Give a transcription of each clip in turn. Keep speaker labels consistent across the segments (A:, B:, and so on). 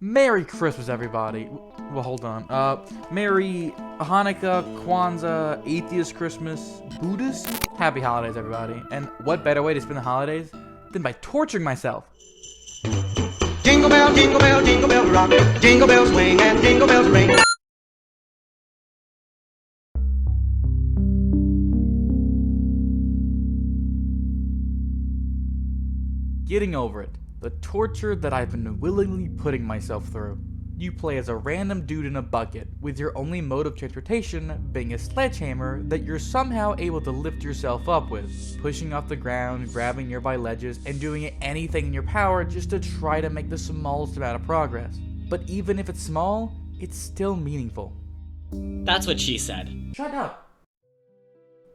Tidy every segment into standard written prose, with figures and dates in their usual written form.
A: Merry Christmas, everybody. Well, hold on. Merry Hanukkah, Kwanzaa, Atheist Christmas, Buddhist. Happy holidays, everybody. And what better way to spend the holidays than by torturing myself?
B: Jingle bell rock. Jingle bells swing and jingle bells ring.
A: Getting over it. The torture that I've been willingly putting myself through. You play as a random dude in a bucket, with your only mode of transportation being a sledgehammer that you're somehow able to lift yourself up with, pushing off the ground, grabbing nearby ledges, and doing anything in your power just to try to make the smallest amount of progress. But even if it's small, it's still meaningful.
C: That's what she said.
A: Shut up!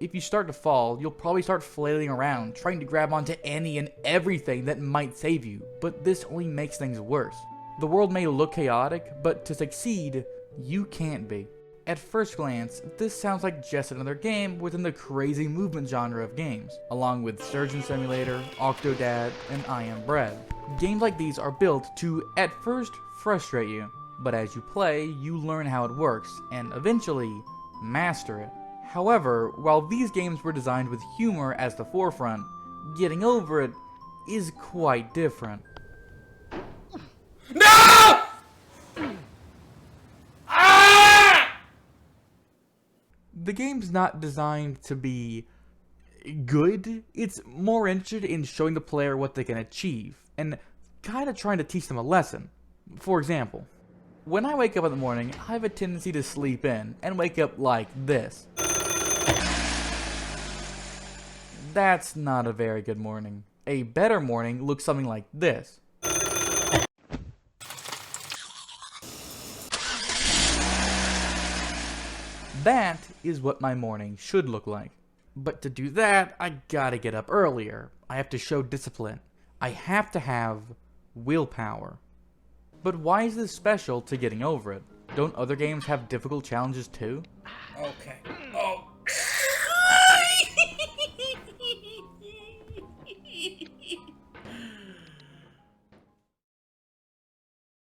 A: If you start to fall, you'll probably start flailing around, trying to grab onto any and everything that might save you, but this only makes things worse. The world may look chaotic, but to succeed, you can't be. At first glance, this sounds like just another game within the crazy movement genre of games, along with Surgeon Simulator, Octodad, and I Am Bread. Games like these are built to, at first, frustrate you, but as you play, you learn how it works, and eventually, master it. However, while these games were designed with humor as the forefront, getting over it is quite different.
C: No! Ah!
A: The game's not designed to be good, it's more interested in showing the player what they can achieve, and kinda trying to teach them a lesson. For example, when I wake up in the morning, I have a tendency to sleep in, and wake up like this. That's not a very good morning. A better morning looks something like this. That is what my morning should look like. But to do that, I gotta get up earlier. I have to show discipline. I have to have willpower. But why is this special to getting over it? Don't other games have difficult challenges too?
C: Okay. Oh.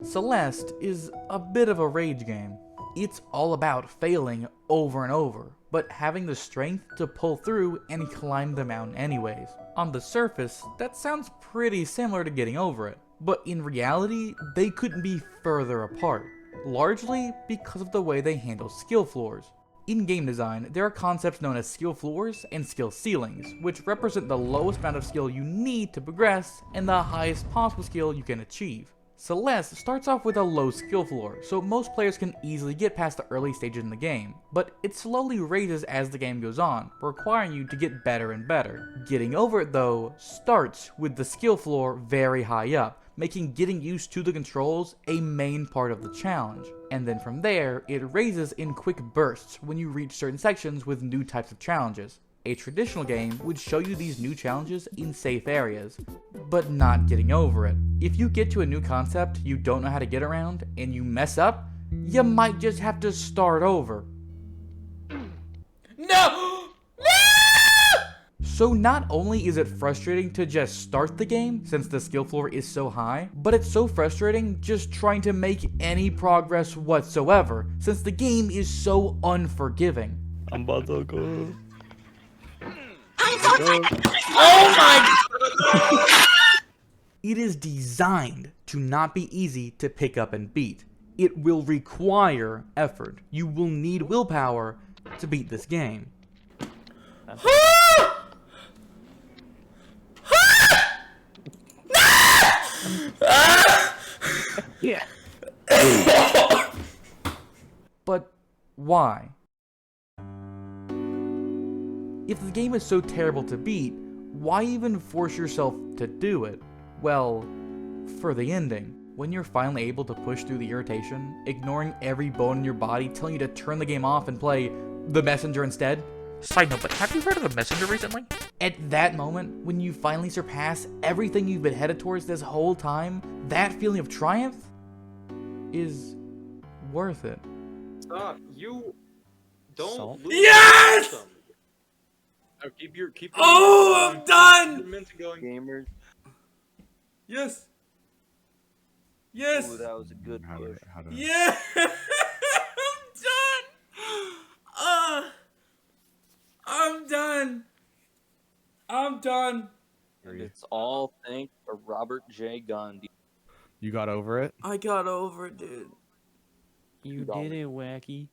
A: Celeste is a bit of a rage game. It's all about failing over and over, but having the strength to pull through and climb the mountain anyways. On the surface, that sounds pretty similar to getting over it, but in reality, they couldn't be further apart, largely because of the way they handle skill floors. In game design, there are concepts known as skill floors and skill ceilings, which represent the lowest amount of skill you need to progress and the highest possible skill you can achieve. Celeste starts off with a low skill floor, so most players can easily get past the early stages in the game, but it slowly raises as the game goes on, requiring you to get better and better. Getting over it though, starts with the skill floor very high up, making getting used to the controls a main part of the challenge. And then from there, it raises in quick bursts when you reach certain sections with new types of challenges. A traditional game would show you these new challenges in safe areas, but not getting over it. If you get to a new concept you don't know how to get around, and you mess up, you might just have to start over.
C: No!
A: So not only is it frustrating to just start the game, since the skill floor is so high, but it's so frustrating just trying to make any progress whatsoever, since the game is so unforgiving.
D: I'm about to go.
C: Oh my!
A: It is designed to not be easy to pick up and beat. It will require effort. You will need willpower to beat this game.
D: Yeah.
A: But why? If the game is so terrible to beat, why even force yourself to do it? Well, for the ending. When you're finally able to push through the irritation, ignoring every bone in your body telling you to turn the game off and play The Messenger instead.
E: Side note, but have you heard of The Messenger recently?
A: At that moment, when you finally surpass everything you've been headed towards this whole time, that feeling of triumph is worth it.
F: Stop. You don't
D: Salt?
F: lose
C: Yes!
F: momentum. Now keep
C: Oh, I'm done!
F: momentum going.
D: Gamers.
C: Yes. Yes.
G: Ooh, that was a good push.
C: Yeah. I'm done. I'm done.
G: And it's all thanks to Robert J. Gandhi.
D: You got over it?
C: I got over it, dude.
D: You did it, Wacky.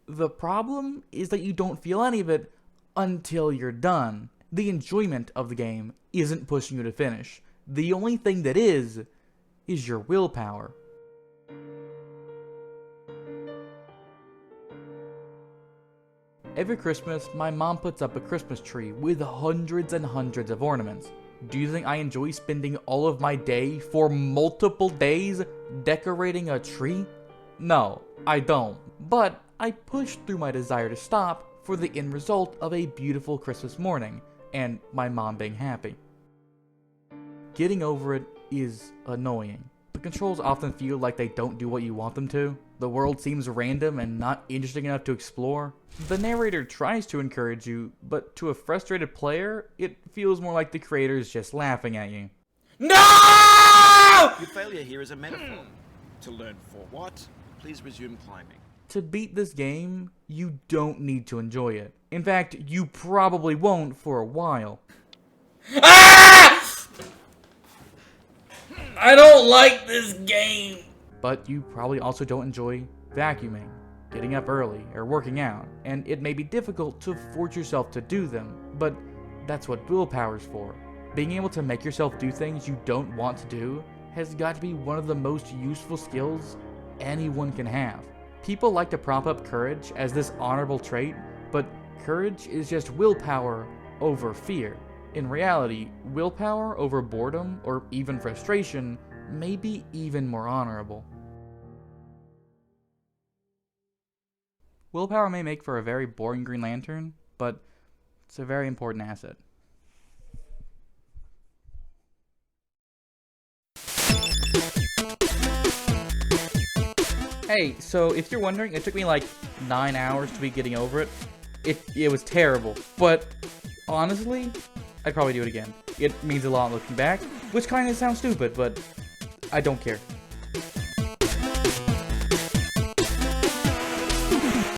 A: The problem is that you don't feel any of it until you're done. The enjoyment of the game isn't pushing you to finish. The only thing that is your willpower. Every Christmas, my mom puts up a Christmas tree with hundreds and hundreds of ornaments. Do you think I enjoy spending all of my day for multiple days decorating a tree? No, I don't. But I push through my desire to stop for the end result of a beautiful Christmas morning and my mom being happy. Getting over it is annoying. The controls often feel like they don't do what you want them to. The world seems random and not interesting enough to explore. The narrator tries to encourage you, but to a frustrated player, it feels more like the creator is just laughing at you.
C: No!
H: Your failure here is a metaphor. To learn for what? Please resume climbing.
A: To beat this game, you don't need to enjoy it. In fact, you probably won't for a while.
C: Ah! I don't like this game.
A: But you probably also don't enjoy vacuuming, getting up early, or working out, and it may be difficult to force yourself to do them, but that's what willpower's for. Being able to make yourself do things you don't want to do has got to be one of the most useful skills anyone can have. People like to prop up courage as this honorable trait, but courage is just willpower over fear. In reality, willpower over boredom or even frustration may be even more honorable. Willpower may make for a very boring Green Lantern, but it's a very important asset. Hey, so if you're wondering, it took me like 9 hours to be getting over it. It was terrible, but honestly, I'd probably do it again. It means a lot looking back, which kind of sounds stupid, but I don't care.